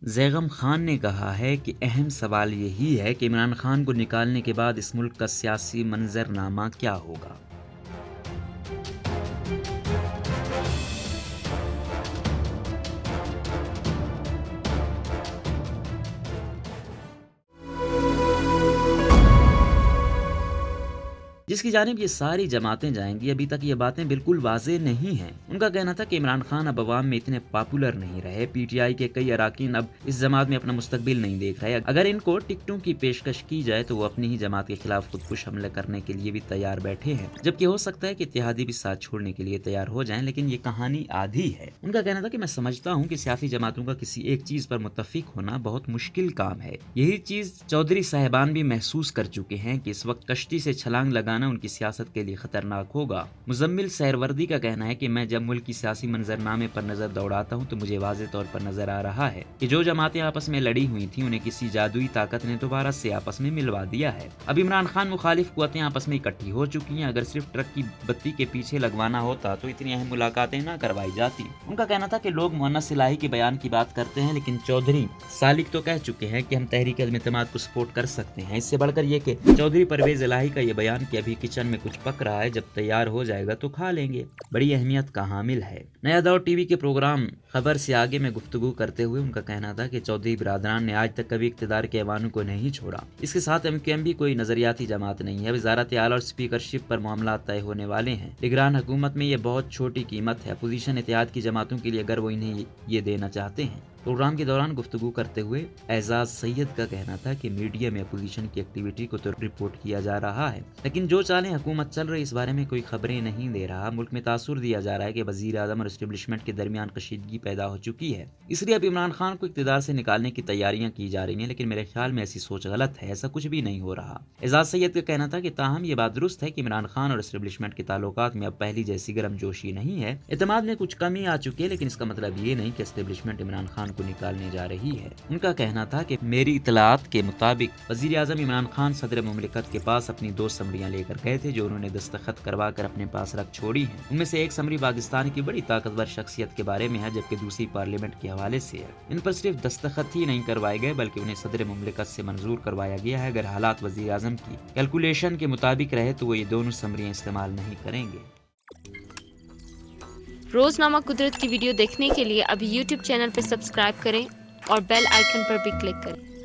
زیغم خان نے کہا ہے کہ اہم سوال یہی ہے کہ عمران خان کو نکالنے کے بعد اس ملک کا سیاسی منظرنامہ کیا ہوگا۔ جس کی جانب یہ ساری جماعتیں جائیں گی، ابھی تک یہ باتیں بالکل واضح نہیں ہیں۔ ان کا کہنا تھا کہ عمران خان اب عوام میں اتنے پاپولر نہیں رہے، پی ٹی آئی کے کئی اراکین اب اس جماعت میں اپنا مستقبل نہیں دیکھ رہے۔ اگر ان کو ٹکٹوں کی پیشکش کی جائے تو وہ اپنی ہی جماعت کے خلاف خودکش حملے کرنے کے لیے بھی تیار بیٹھے ہیں، جبکہ ہو سکتا ہے کہ اتحادی بھی ساتھ چھوڑنے کے لیے تیار ہو جائیں، لیکن یہ کہانی آدھی ہے۔ ان کا کہنا تھا کہ میں سمجھتا ہوں کہ سیاسی جماعتوں کا کسی ایک چیز پر متفق ہونا بہت مشکل کام ہے۔ یہی چیز چودھری صاحبان بھی محسوس کر چکے ہیں کہ اس وقت کشتی سے چھلانگ لگانا ان کی سیاست کے لیے خطرناک ہوگا۔ مزمل سہروردی کا کہنا ہے کہ میں جب ملک کی سیاسی منظرنامے پر نظر دوڑاتا ہوں تو مجھے واضح طور پر نظر آ رہا ہے کہ جو جماعتیں آپس میں لڑی ہوئی تھیں انہیں کسی جادوئی طاقت نے دوبارہ سے آپس میں ملوا دیا ہے۔ اب عمران خان مخالف قوتیں آپس میں اکٹھی ہو چکی ہیں۔ اگر صرف ٹرک کی بتی کے پیچھے لگوانا ہوتا تو اتنی اہم ملاقاتیں نہ کروائی جاتی۔ ان کا کہنا تھا کہ لوگ مؤنث الہی کے بیان کی بات کرتے ہیں، لیکن چودھری سالک تو کہہ چکے ہیں کہ ہم تحریک عدم اعتماد کو سپورٹ کر سکتے ہیں۔ اس سے بڑھ کر یہ کہ چودھری پرویز الہی کا یہ بیان کہ ابھی کچن میں کچھ پک رہا ہے، جب تیار ہو جائے گا تو کھا لیں گے، بڑی اہمیت کا حامل ہے۔ نیا دور ٹی وی کے پروگرام خبر سے آگے میں گفتگو کرتے ہوئے ان کا کہنا تھا کہ چودھری برادران نے آج تک کبھی اقتدار کے ایوانوں کو نہیں چھوڑا۔ اس کے ساتھ ایم کیو ایم بھی کوئی نظریاتی جماعت نہیں ہے۔ وزارت اعلیٰ اور اسپیکرشپ پر معاملات طے ہونے والے ہیں۔ نگران حکومت میں یہ بہت چھوٹی قیمت ہے اپوزیشن اتحاد کی جماعتوں کے لیے اگر وہ انہیں یہ دینا چاہتے ہیں۔ پروگرام کے دوران گفتگو کرتے ہوئے اعزاز سید کا کہنا تھا کہ میڈیا میں اپوزیشن کی ایکٹیویٹی کو تو رپورٹ کیا جا رہا ہے، لیکن جو چالیں حکومت چل رہی اس بارے میں کوئی خبریں نہیں دے رہا۔ ملک میں تاثر دیا جا رہا ہے کہ وزیر اعظم اور اسٹیبلشمنٹ کے درمیان کشیدگی پیدا ہو چکی ہے، اس لیے اب عمران خان کو اقتدار سے نکالنے کی تیاریاں کی جا رہی ہیں، لیکن میرے خیال میں ایسی سوچ غلط ہے، ایسا کچھ بھی نہیں ہو رہا۔ اعزاز سید کا کہنا تھا کہ تاہم یہ بات درست ہے کہ عمران خان اور اسٹیبلشمنٹ کے تعلقات میں اب پہلی جیسی گرم جوشی نہیں ہے، اعتماد میں کچھ کمی آ چکی ہے، لیکن اس کا مطلب یہ نہیں کہ اسٹیبلشمنٹ عمران خان کو نکالنے جا رہی ہے۔ ان کا کہنا تھا کہ میری اطلاعات کے مطابق وزیر اعظم عمران خان صدر مملکت کے پاس اپنی 2 سمریاں لے کر گئے تھے جو انہوں نے دستخط کروا کر اپنے پاس رکھ چھوڑی ہیں۔ ان میں سے ایک سمری پاکستان کی بڑی طاقتور شخصیت کے بارے میں ہے، جبکہ دوسری پارلیمنٹ کے حوالے سے ہے۔ ان پر صرف دستخط ہی نہیں کروائے گئے بلکہ انہیں صدر مملکت سے منظور کروایا گیا ہے۔ اگر حالات وزیر اعظم کی کیلکولیشن کے مطابق رہے تو وہ یہ دونوں سمریاں استعمال نہیں کریں گے۔ روزنامہ قدرت کی ویڈیو دیکھنے کے لیے ابھی یوٹیوب چینل پر سبسکرائب کریں اور بیل آئیکن پر بھی کلک کریں۔